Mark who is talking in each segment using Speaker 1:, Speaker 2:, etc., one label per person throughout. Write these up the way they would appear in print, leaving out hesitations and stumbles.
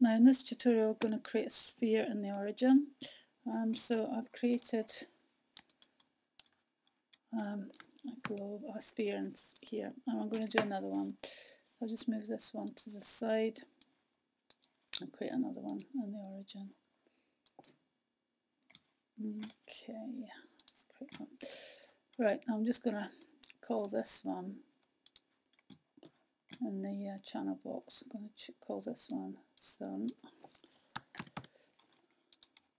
Speaker 1: Now in this tutorial we're going to create a sphere in the origin. So I've created a globe, a sphere here, and I'm going to do another one. So I'll just move this one to the side and create another one in the origin. Okay, let's create one. Right, I'm just going to call this one in the channel box. I'm going to call this one Sun.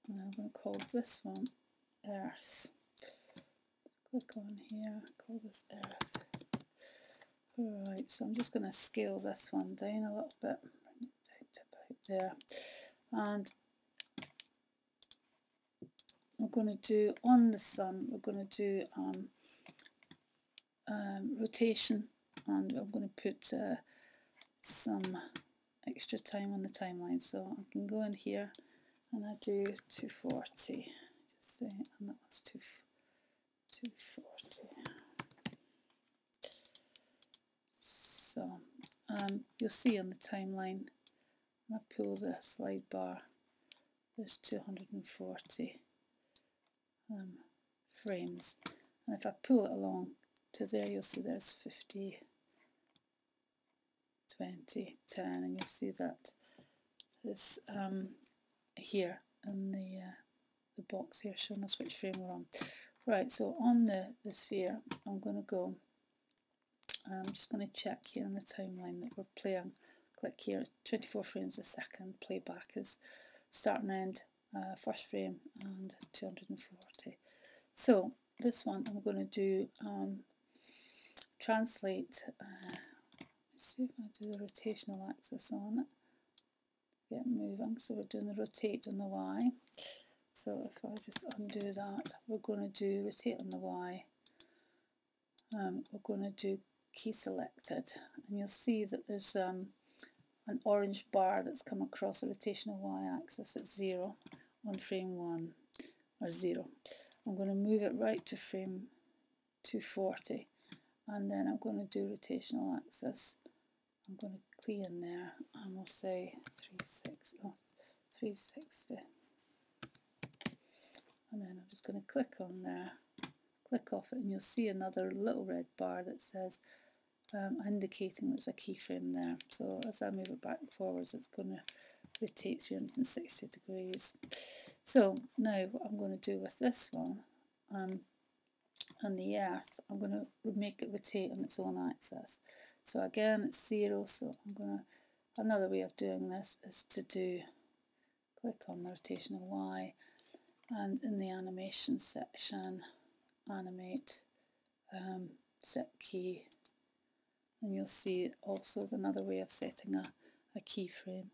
Speaker 1: And I'm going to call this one Earth. Click on here, call this Earth. Alright, so I'm just going to scale this one down a little bit, bring it down to about there. And we're going to do, on the Sun, we're going to do rotation, and I'm going to put some extra time on the timeline. So I can go in here and I do 240, just say, and that was 240. So you'll see on the timeline, when I pull the slide bar, there's 240 frames, and if I pull it along to there, you'll see there's 50, 20, 10, and you'll see that there's here in the box here showing us which frame we're on. Right, so on the sphere, I'm going to go, I'm just going to check here on the timeline that we're playing. Click here, 24 frames a second, playback is start and end, first frame, and 240. So this one I'm going to do translate, let's see if I do the rotational axis on it, get moving. So we're doing the rotate on the Y. So if I just undo that, we're going to do rotate on the Y. We're going to do key selected, and you'll see that there's an orange bar that's come across the rotational y-axis at 0 on frame 1, or 0. I'm going to move it right to frame 240, and then I'm going to do rotational axis. I'm going to key in there, and we'll say 360, and then I'm just going to click on there, click off it, and you'll see another little red bar that says indicating there's a keyframe there. So as I move it back and forwards, it's going to rotate 360 degrees. So now what I'm going to do with this one, on the Earth, I'm going to make it rotate on its own axis. So again, it's 0, so I'm going to, another way of doing this is to do, click on the rotational Y, and in the animation section, animate, set key, and you'll see also another way of setting a keyframe.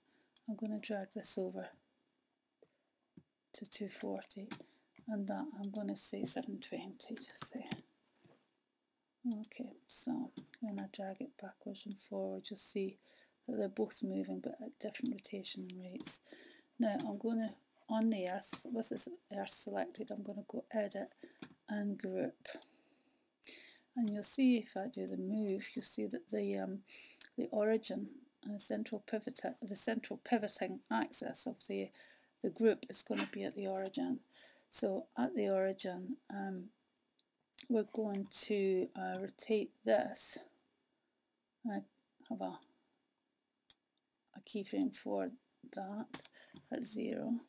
Speaker 1: I'm going to drag this over to 240, and that I'm going to say 720, just say. Okay, so when I drag it backwards and forwards, you'll see that they're both moving but at different rotation rates. Now I'm going to, on the Earth, with this Earth selected, I'm going to go Edit and Group. And you'll see if I do the move, you'll see that the origin and the central pivoting axis of the group is going to be at the origin. So at the origin, we're going to rotate this. I have a keyframe for that at 0.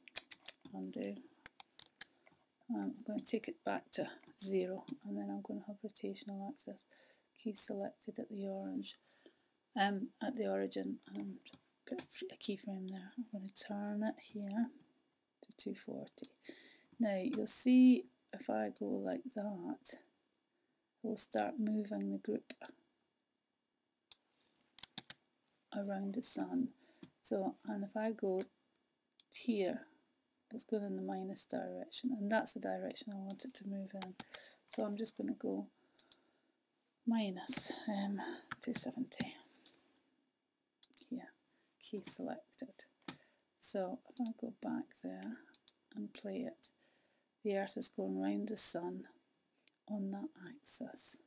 Speaker 1: Undo. I'm going to take it back to 0, and then I'm going to have rotational axis, key selected at the orange, at the origin, and put a keyframe there. I'm going to turn it here to 240. Now you'll see if I go like that, it will start moving the group around the Sun. So, and if I go here, it's going in the minus direction, and that's the direction I want it to move in. So I'm just going to go minus 270 here, key selected. So if I go back there and play it, the Earth is going round the Sun on that axis.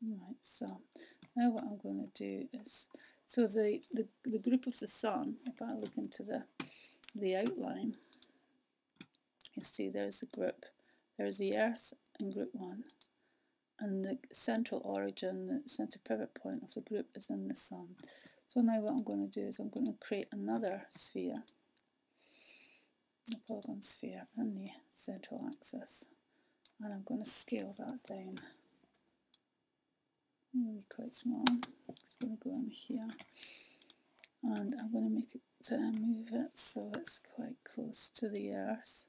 Speaker 1: Right, so now what I'm going to do is So the group of the sun, if I look into the outline, you see there's the group. There's the Earth in group 1, and the central origin, the centre pivot point of the group is in the sun. So now what I'm going to do is I'm going to create another sphere, a polygon sphere in the central axis, and I'm going to scale that down really quite small. It's going to go in here, and I'm going to make it move it so it's quite close to the Earth.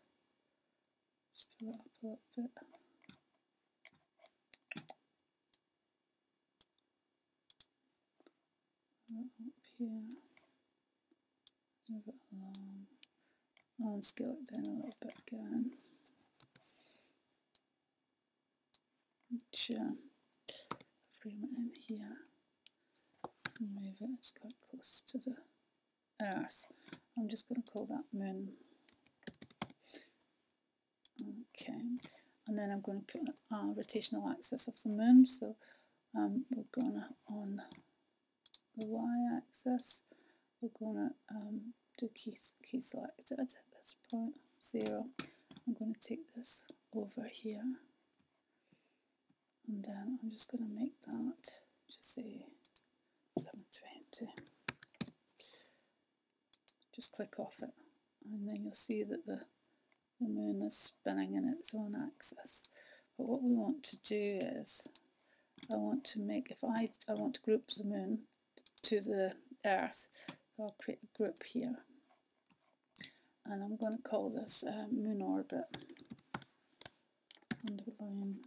Speaker 1: Just pull it up a little bit. Up here, move it along, and scale it down a little bit again. Frame it in here and move it, it's quite close to the Earth. I'm just going to call that moon. Okay, and then I'm going to put a rotational axis of the moon, so we're going to, on the y-axis, we're going to do key selected at this point, 0. I'm going to take this over here, and then I'm just going to make that, just say 720. Just click off it, and then you'll see that the moon is spinning in its own axis. But what we want to do is, I want to make, if I want to group the moon to the Earth, I'll create a group here, and I'm going to call this moon orbit, underline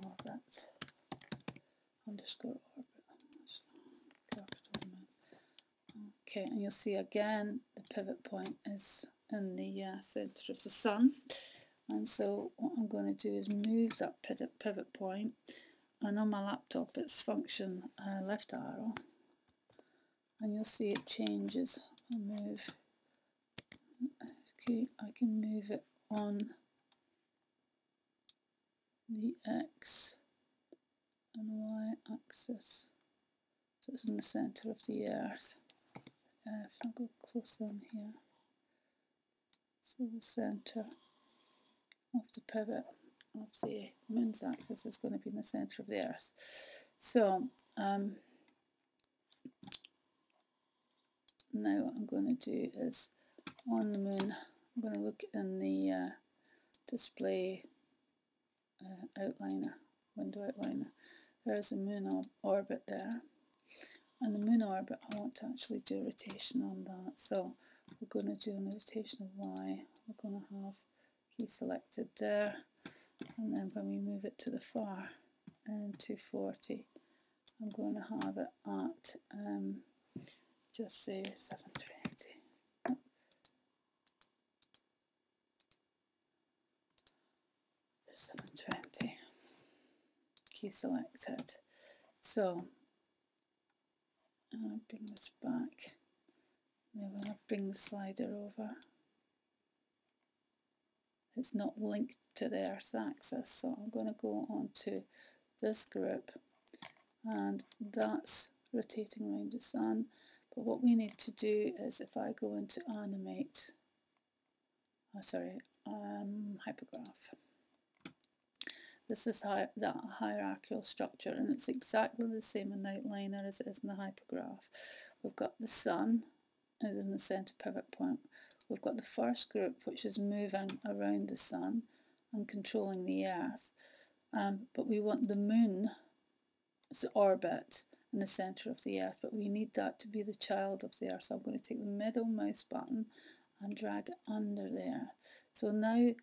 Speaker 1: orbit, underscore orbit, capital moon. Okay, and you'll see again the pivot point is in the centre of the sun, and so what I'm going to do is move that pivot point, and on my laptop it's function left arrow, and you'll see it changes. I'll move. Okay, I can move it on the X and Y axis, so it's in the centre of the Earth. If I go close on here, so the centre of the pivot of the moon's axis is going to be in the centre of the Earth. So now what I'm going to do is, on the moon, I'm going to look in the display outliner, window outliner. There's a moon orbit there, and the moon orbit, I want to actually do a rotation on that. So we're going to do a rotation of Y. We're going to have key selected there, and then when we move it to the far end 240, I'm going to have it at just say 720. 720. Key selected. So I'll bring this back. Now when I bring the slider over, it's not linked to the Earth's axis, so I'm going to go on to this group, and that's rotating around the sun. But what we need to do is, if I go into animate, hypergraph, this is that hierarchical structure, and it's exactly the same in the outliner as it is in the hypergraph. We've got the sun is in the centre pivot point. We've got the first group, which is moving around the sun and controlling the Earth, but we want the moon's orbit in the centre of the Earth, but we need that to be the child of the Earth. So I'm going to take the middle mouse button and drag it under there. So now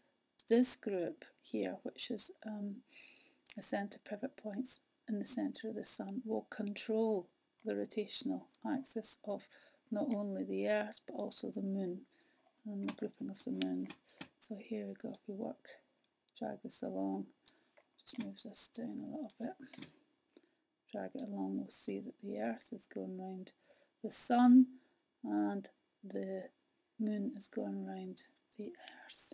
Speaker 1: this group here, which is the centre pivot points in the centre of the sun, will control the rotational axis of not only the Earth but also the moon and the grouping of the moons. So here we go, if we drag this along, just move this down a little bit, drag it along, we'll see that the Earth is going round the sun and the moon is going round the Earth.